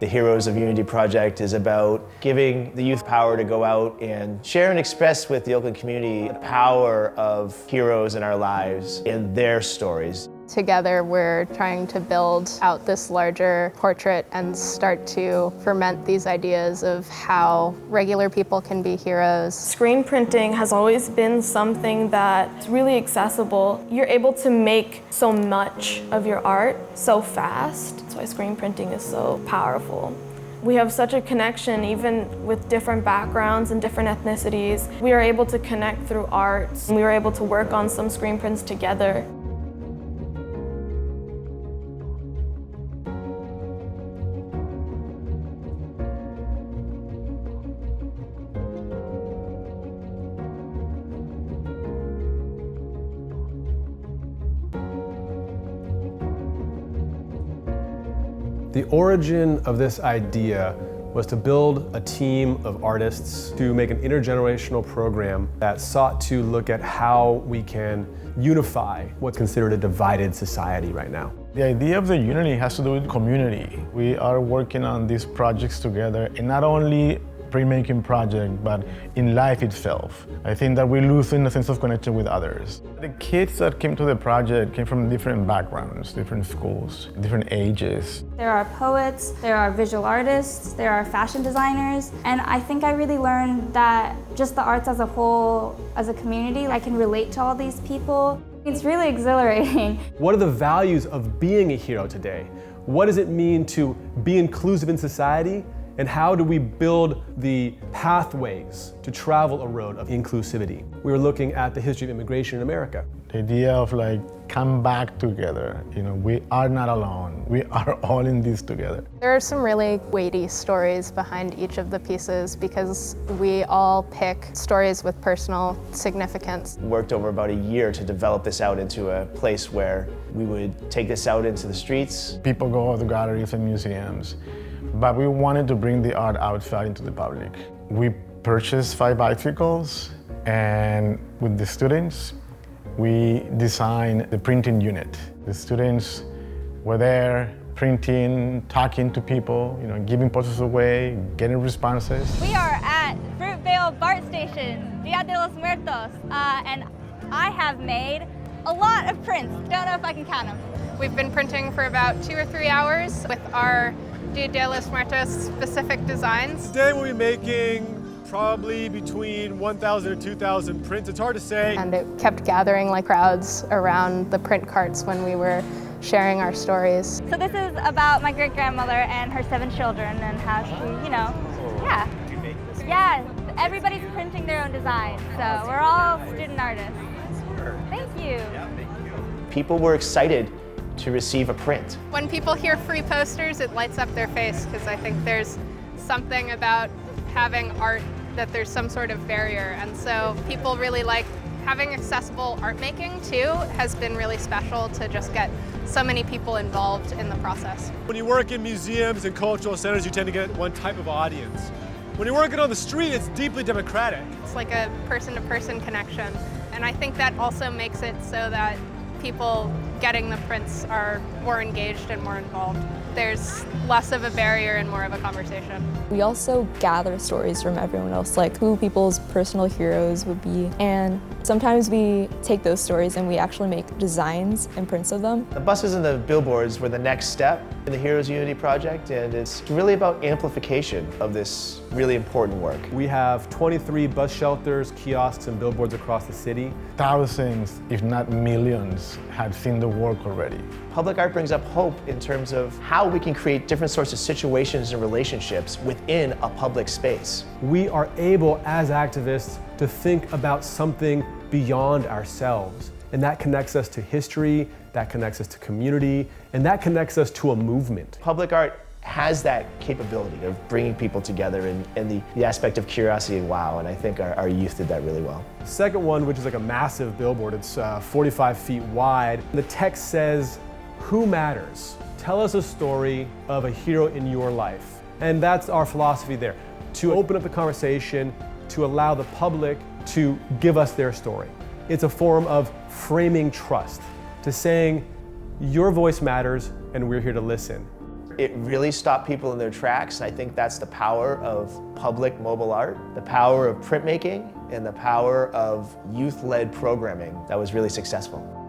The Heroes of Unity project is about giving the youth power to go out and share and express with the Oakland community the power of heroes in our lives and their stories. Together, we're trying to build out this larger portrait and start to ferment these ideas of how regular people can be heroes. Screen printing has always been something that's really accessible. You're able to make so much of your art so fast. That's why screen printing is so powerful. We have such a connection, even with different backgrounds and different ethnicities. We are able to connect through art. We were able to work on some screen prints together. The origin of this idea was to build a team of artists to make an intergenerational program that sought to look at how we can unify what's considered a divided society right now. The idea of the unity has to do with community. We are working on these projects together, and not only printmaking project, but in life itself. I think that we're losing a sense of connection with others. The kids that came to the project came from different backgrounds, different schools, different ages. There are poets, there are visual artists, there are fashion designers, and I think I really learned that just the arts as a whole, as a community, I can relate to all these people. It's really exhilarating. What are the values of being a hero today? What does it mean to be inclusive in society? And how do we build the pathways to travel a road of inclusivity? We were looking at the history of immigration in America. The idea of come back together. We are not alone. We are all in this together. There are some really weighty stories behind each of the pieces because we all pick stories with personal significance. Worked over about a year to develop this out into a place where we would take this out into the streets. People go to galleries and museums. But we wanted to bring the art outside into the public. We purchased 5 bicycles, and with the students, we designed the printing unit. The students were there printing, talking to people, giving posters away, getting responses. We are at Fruitvale BART Station, Dia de los Muertos, and I have made a lot of prints. Don't know if I can count them. We've been printing for about 2 or 3 hours with our Dia de los Muertos specific designs. Today we'll be making probably between 1,000 and 2,000 prints. It's hard to say. And it kept gathering like crowds around the print carts when we were sharing our stories. So this is about my great-grandmother and her 7 children and how she, yeah. Yeah, everybody's printing their own designs, so we're all student artists. Thank you. People were excited to receive a print. When people hear free posters, it lights up their face because I think there's something about having art that there's some sort of barrier, and so people really like having accessible art making too has been really special to just get so many people involved in the process. When you work in museums and cultural centers, you tend to get one type of audience. When you're working on the street, it's deeply democratic. It's like a person-to-person connection, and I think that also makes it so that people getting the prints are more engaged and more involved. There's less of a barrier and more of a conversation. We also gather stories from everyone else, like who people's personal heroes would be. And sometimes we take those stories and we actually make designs and prints of them. The buses and the billboards were the next step in the Heroes Unity project, and it's really about amplification of this really important work. We have 23 bus shelters, kiosks, and billboards across the city. Thousands, if not millions, have seen the work already. Public art brings up hope in terms of how we can create different sorts of situations and relationships within a public space. We are able, as activists, to think about something beyond ourselves. And that connects us to history, that connects us to community, and that connects us to a movement. Public art has that capability of bringing people together and the aspect of curiosity and wow, and I think our youth did that really well. The second one, which is like a massive billboard, it's 45 feet wide. The text says, "Who matters? Tell us a story of a hero in your life." And that's our philosophy there, to open up the conversation, to allow the public to give us their story. It's a form of framing trust, to saying, your voice matters and we're here to listen. It really stopped people in their tracks, and I think that's the power of public mobile art, the power of printmaking, and the power of youth-led programming that was really successful.